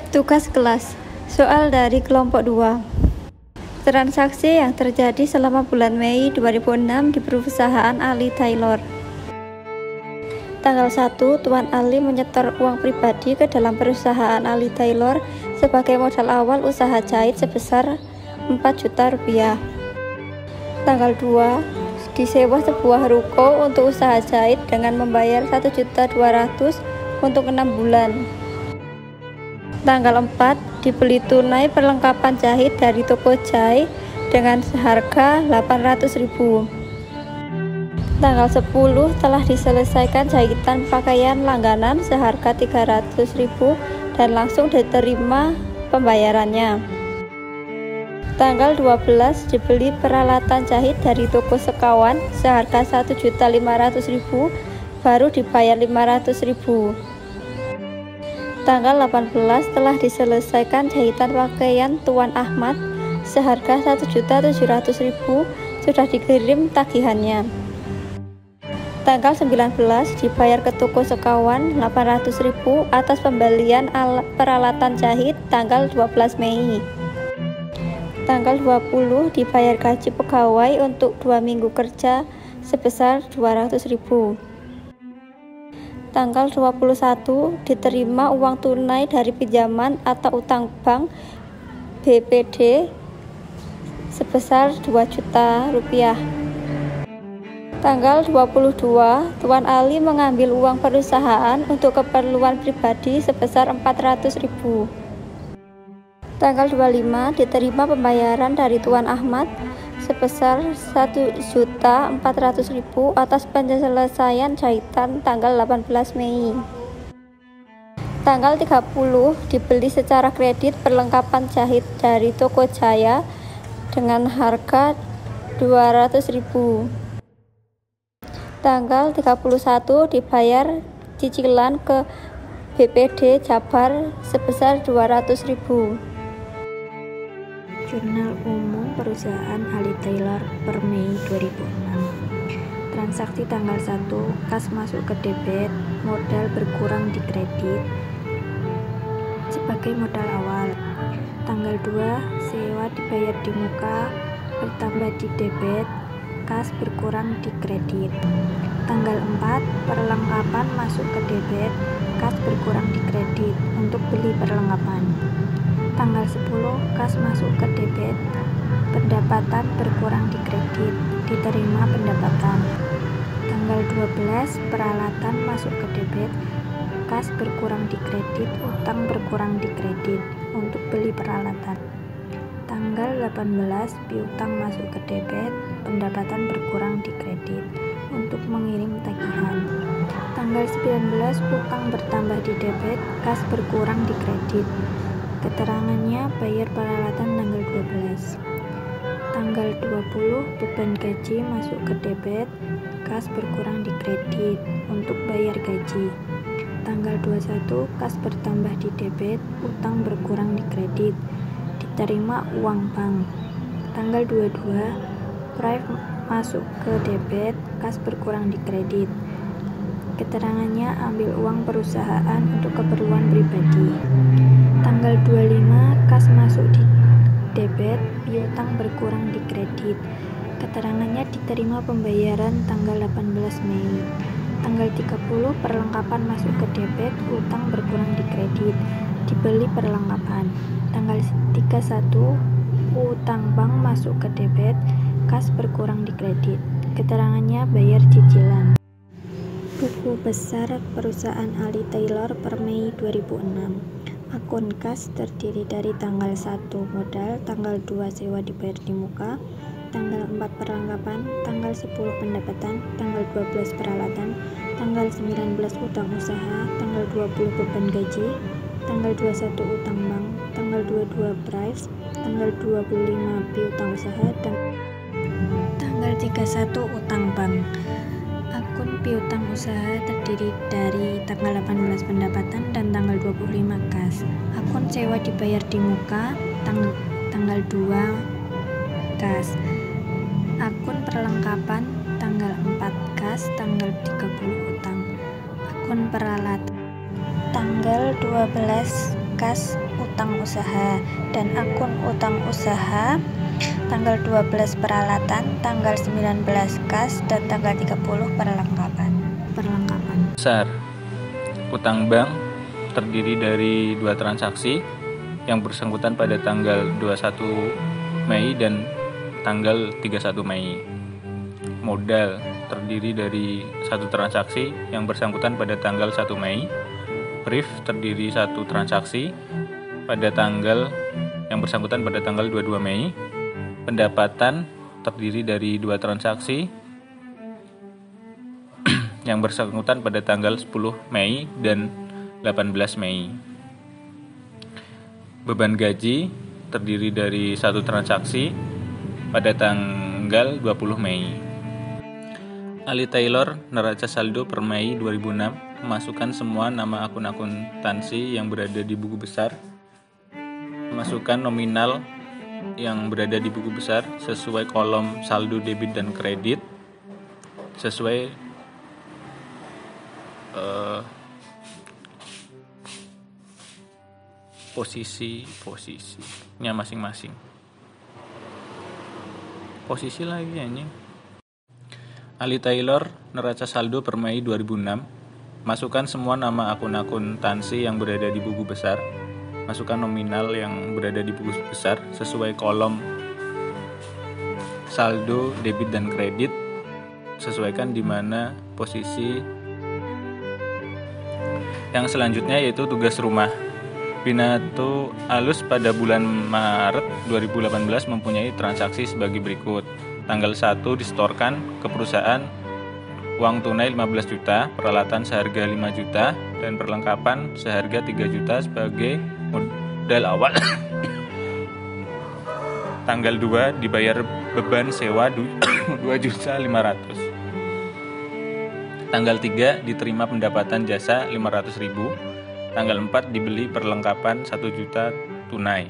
Tugas kelas. Soal dari kelompok 2. Transaksi yang terjadi selama bulan Mei 2006 di perusahaan Ali Taylor. Tanggal 1, Tuan Ali menyetor uang pribadi ke dalam perusahaan Ali Taylor sebagai modal awal usaha jahit sebesar 4 juta rupiah. Tanggal 2, disewa sebuah ruko untuk usaha jahit dengan membayar 1.200.000 untuk 6 bulan. Tanggal 4, dibeli tunai perlengkapan jahit dari toko jahit dengan seharga 800.000. Tanggal 10, telah diselesaikan jahitan pakaian langganan seharga 300.000 dan langsung diterima pembayarannya. Tanggal 12, dibeli peralatan jahit dari toko sekawan seharga 1.500.000, baru dibayar 500.000. Tanggal 18, telah diselesaikan jahitan pakaian Tuan Ahmad seharga 1.700.000, sudah dikirim tagihannya. Tanggal 19, dibayar ke toko sekawan 800.000 atas pembelian peralatan jahit tanggal 12 Mei. Tanggal 20, dibayar gaji pegawai untuk 2 minggu kerja sebesar 200.000. Tanggal 21, diterima uang tunai dari pinjaman atau utang bank BPD sebesar 2 juta rupiah. Tanggal 22, Tuan Ali mengambil uang perusahaan untuk keperluan pribadi sebesar 400.000. Tanggal 25, diterima pembayaran dari Tuan Ahmad sebesar 1.400.000 atas penyelesaian jahitan tanggal 18 Mei. Tanggal 30, dibeli secara kredit perlengkapan jahit dari toko Jaya dengan harga 200.000. Tanggal 31, dibayar cicilan ke BPD Jabar sebesar 200.000. Jurnal Umum Perusahaan Ali Taylor per Mei 2006. Transaksi tanggal 1, kas masuk ke debit, modal berkurang di kredit sebagai modal awal. Tanggal 2, sewa dibayar di muka, bertambah di debit, kas berkurang di kredit. Tanggal 4, perlengkapan masuk ke debit, kas berkurang di kredit untuk beli perlengkapan. Tanggal 10, kas masuk ke debit, pendapatan berkurang di kredit, diterima pendapatan. Tanggal 12, peralatan masuk ke debit, kas berkurang di kredit, utang berkurang di kredit untuk beli peralatan. Tanggal 18, piutang masuk ke debit, pendapatan berkurang di kredit untuk mengirim tagihan. Tanggal 19, utang bertambah di debit, kas berkurang di kredit. Keterangannya bayar peralatan tanggal 12. Tanggal 20, beban gaji masuk ke debit, kas berkurang di kredit untuk bayar gaji. Tanggal 21, kas bertambah di debit, utang berkurang di kredit, diterima uang bank. Tanggal 22, prive masuk ke debit, kas berkurang di kredit. Keterangannya ambil uang perusahaan untuk keperluan pribadi. Tanggal 25, kas masuk di debit, piutang berkurang di kredit. Keterangannya diterima pembayaran tanggal 18 Mei. Tanggal 30, perlengkapan masuk ke debit, utang berkurang di kredit, dibeli perlengkapan. Tanggal 31, utang bank masuk ke debit, kas berkurang di kredit. Keterangannya bayar cicilan. Buku besar perusahaan Ali Taylor per Mei 2006. Akun kas terdiri dari tanggal 1 modal, tanggal 2 sewa dibayar di muka, tanggal 4 perlengkapan, tanggal 10 pendapatan, tanggal 12 peralatan, tanggal 19 utang usaha, tanggal 20 beban gaji, tanggal 21 utang bank, tanggal 22 price, tanggal 25 piutang usaha, dan tanggal 31 utang bank. Akun piutang usaha terdiri dari tanggal 18 pendapatan dan tanggal 25 kas. Akun sewa dibayar di muka, tanggal 2 kas. Akun perlengkapan tanggal 4 kas, tanggal 30 utang. Akun peralatan tanggal 12 kas utang usaha dan akun utang usaha, tanggal 12 peralatan, tanggal 19 kas, dan tanggal 30 perlengkapan. Besar. Utang bank terdiri dari 2 transaksi yang bersangkutan pada tanggal 21 Mei dan tanggal 31 Mei. Modal terdiri dari 1 transaksi yang bersangkutan pada tanggal 1 Mei. Brief terdiri 1 transaksi pada tanggal yang bersangkutan pada tanggal 22 Mei. Pendapatan terdiri dari 2 transaksi yang bersangkutan pada tanggal 10 Mei dan 18 Mei. Beban gaji terdiri dari 1 transaksi pada tanggal 20 Mei. Ali Taylor, neraca saldo per Mei 2006, memasukkan semua nama akun akuntansi yang berada di buku besar, memasukkan nominal yang berada di buku besar sesuai kolom saldo debit dan kredit, sesuai posisinya masing-masing. Posisi lagi anjing. Ali Taylor, neraca saldo per Mei 2006, masukkan semua nama akun akuntansi yang berada di buku besar, masukkan nominal yang berada di buku besar sesuai kolom saldo debit dan kredit, sesuaikan di mana posisi yang selanjutnya, yaitu tugas rumah. Pinatu Alus pada bulan Maret 2018 mempunyai transaksi sebagai berikut. Tanggal 1 disetorkan ke perusahaan uang tunai 15 juta, peralatan seharga 5 juta, dan perlengkapan seharga 3 juta sebagai modal awal. Tanggal 2 dibayar beban sewa 2.500.000. Tanggal 3 diterima pendapatan jasa 500.000. Tanggal 4 dibeli perlengkapan 1 juta tunai.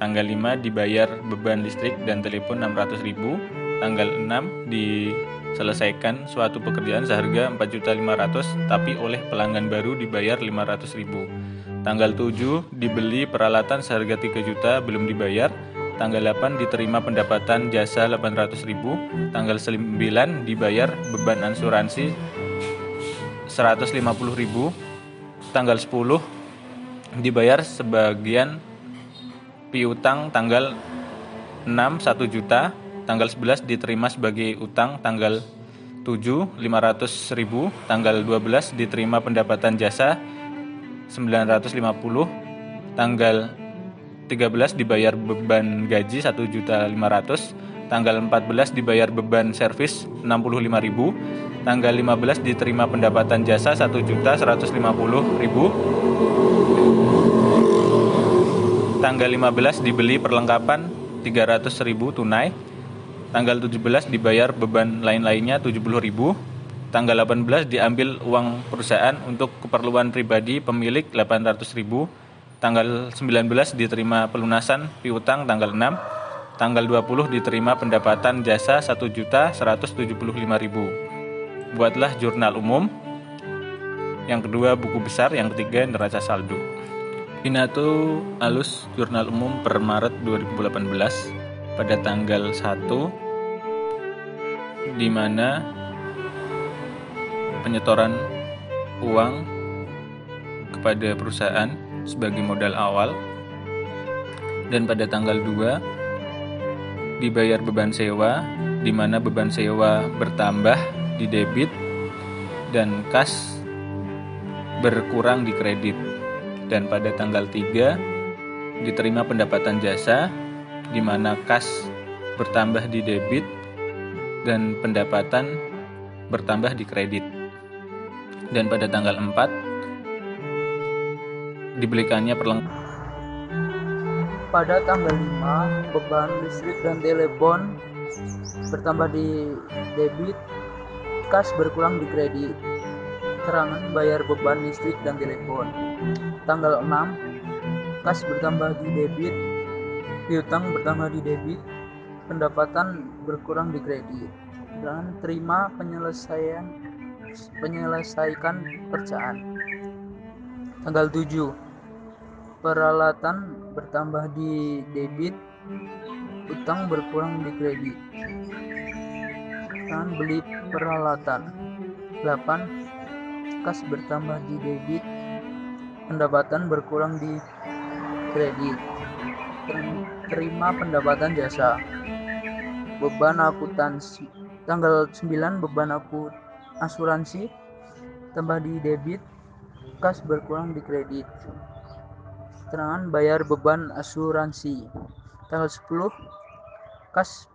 Tanggal 5 dibayar beban listrik dan telepon 600.000. Tanggal 6 diselesaikan suatu pekerjaan seharga 4.500.000 tapi oleh pelanggan baru dibayar 500.000. Tanggal 7 dibeli peralatan seharga 3 juta belum dibayar. Tanggal 8 diterima pendapatan jasa 800.000. Tanggal 9 dibayar beban asuransi 150.000. Tanggal 10 dibayar sebagian piutang tanggal 6 1 juta. Tanggal 11 diterima sebagai utang tanggal 7 500.000. Tanggal 12 diterima pendapatan jasa 950. Tanggal 13 dibayar beban gaji 1.500.000. Tanggal 14 dibayar beban servis 65.000. Tanggal 15 diterima pendapatan jasa 1.150.000. Tanggal 15 dibeli perlengkapan 300.000 tunai. Tanggal 17 dibayar beban lain-lainnya 70.000. Tanggal 18 diambil uang perusahaan untuk keperluan pribadi pemilik 800.000. Tanggal 19 diterima pelunasan piutang tanggal 6. Tanggal 20 diterima pendapatan jasa 1.175.000. Buatlah jurnal umum. Yang kedua buku besar, yang ketiga neraca saldo. Pinatu Alus jurnal umum per Maret 2018 pada tanggal 1, di mana penyetoran uang kepada perusahaan sebagai modal awal, dan pada tanggal 2 dibayar beban sewa, di mana beban sewa bertambah di debit dan kas berkurang di kredit. Dan pada tanggal 3 diterima pendapatan jasa, di mana kas bertambah di debit dan pendapatan bertambah di kredit. Dan pada tanggal 4 dibelikannya perlengkapan. Pada tanggal 5 beban listrik dan telepon bertambah di debit, kas berkurang di kredit. Keterangan bayar beban listrik dan telepon. Tanggal 6 kas bertambah di debit, piutang bertambah di debit, pendapatan berkurang di kredit. Dan terima penyelesaikan pekerjaan. Tanggal 7 peralatan bertambah di debit, utang berkurang di kredit. Beli peralatan. 8. Kas bertambah di debit, pendapatan berkurang di kredit. Terima pendapatan jasa. Beban akuntansi. Tanggal 9 beban asuransi tambah di debit, kas berkurang di kredit. Keterangan bayar beban asuransi. Tanggal 10 kas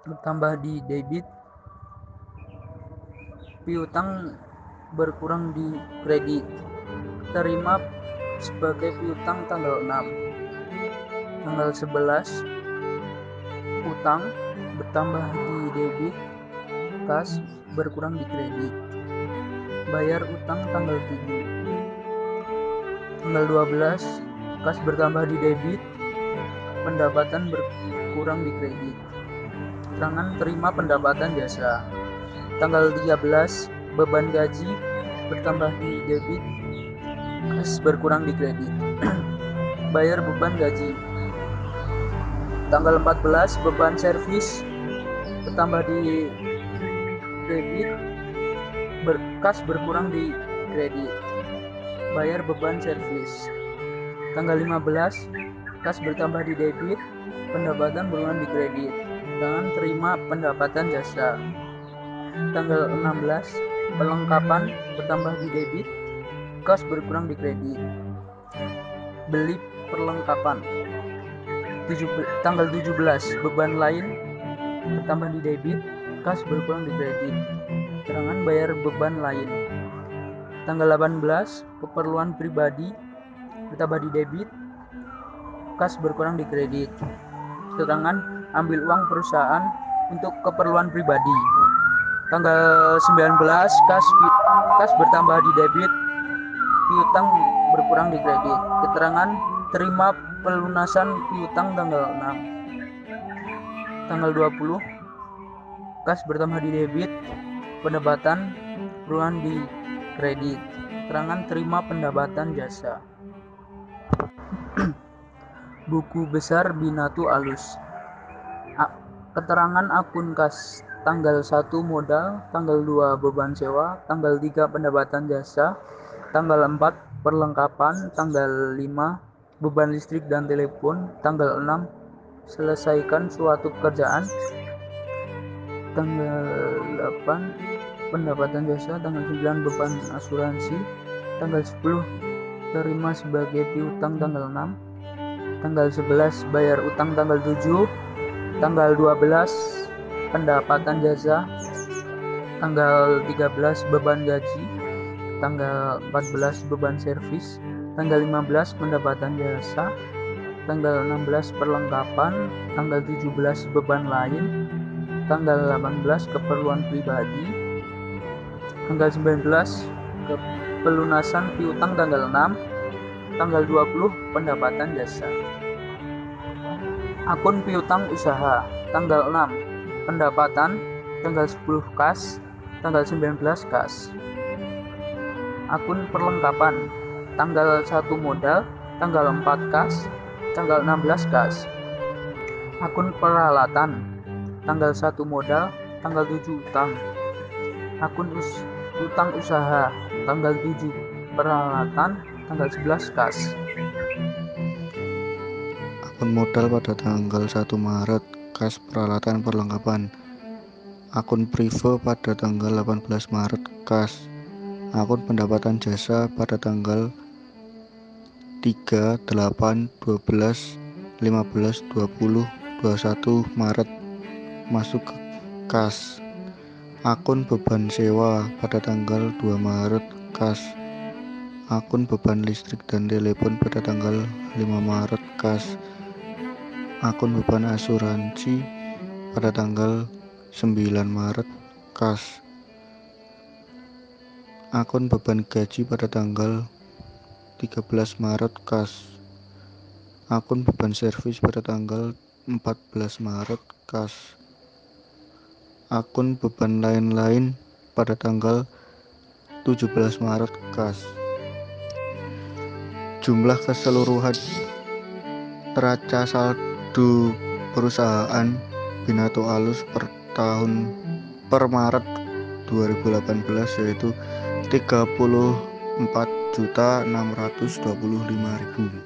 bertambah di debit, piutang berkurang di kredit. Terima sebagai piutang tanggal 6. Tanggal 11 utang bertambah di debit, kas berkurang di kredit. Bayar utang tanggal 7. Tanggal 12 kas bertambah di debit, pendapatan berkurang di kredit. Keterangan terima pendapatan jasa. Tanggal 13 beban gaji bertambah di debit, kas berkurang di kredit. Bayar beban gaji. Tanggal 14 beban servis bertambah di debit, kas berkurang di kredit. Bayar beban servis. Tanggal 15 kas bertambah di debit, pendapatan berkurang di kredit. Dengan terima pendapatan jasa. Tanggal 16 perlengkapan bertambah di debit, kas berkurang di kredit. Beli perlengkapan. Tanggal 17 beban lain bertambah di debit, kas berkurang di kredit. Keterangan bayar beban lain. Tanggal 18 keperluan pribadi bertambah di debit, kas berkurang di kredit. Keterangan ambil uang perusahaan untuk keperluan pribadi. Tanggal 19 kas bertambah di debit, piutang berkurang di kredit. Keterangan terima pelunasan piutang tanggal 6. Tanggal 20 kas bertambah di debit, pendapatan berkurang di kredit. Keterangan terima pendapatan jasa. Buku besar Binatu Alus. Keterangan akun kas. Tanggal 1 modal, tanggal 2 beban sewa, tanggal 3 pendapatan jasa, tanggal 4 perlengkapan, tanggal 5 beban listrik dan telepon, tanggal 6 selesaikan suatu pekerjaan, tanggal 8 pendapatan jasa, tanggal 9 beban asuransi, tanggal 10 terima sebagai piutang, tanggal 6, tanggal 11 bayar utang, tanggal 7, tanggal 12 pendapatan jasa, tanggal 13 beban gaji, tanggal 14 beban servis, tanggal 15 pendapatan jasa, tanggal 16 perlengkapan, tanggal 17 beban lain, tanggal 18 keperluan pribadi, tanggal 19 pelunasan piutang, tanggal 6, tanggal 20 pendapatan jasa. Akun piutang usaha. Tanggal 6 pendapatan, tanggal 10 kas, tanggal 19 kas. Akun perlengkapan. Tanggal 1 modal, tanggal 4 kas, tanggal 16 kas. Akun peralatan. Tanggal 1 modal, tanggal 7 utang. Akun utang usaha. Tanggal 7 peralatan, tanggal 11 kas. Akun modal pada tanggal 1 Maret, kas peralatan perlengkapan. Akun prive pada tanggal 18 Maret, kas. Akun pendapatan jasa pada tanggal 3, 8, 12, 15, 20, 21 Maret masuk ke kas. Akun beban sewa pada tanggal 2 Maret, kas. Akun beban listrik dan telepon pada tanggal 5 Maret, kas. Akun beban asuransi pada tanggal 9 Maret, kas. Akun beban gaji pada tanggal 13 Maret, kas. Akun beban servis pada tanggal 14 Maret, kas. Akun beban lain-lain pada tanggal 17 Maret, kas. Jumlah keseluruhan neraca saldo perusahaan Binato Alus per Maret 2018 yaitu 34.625.000.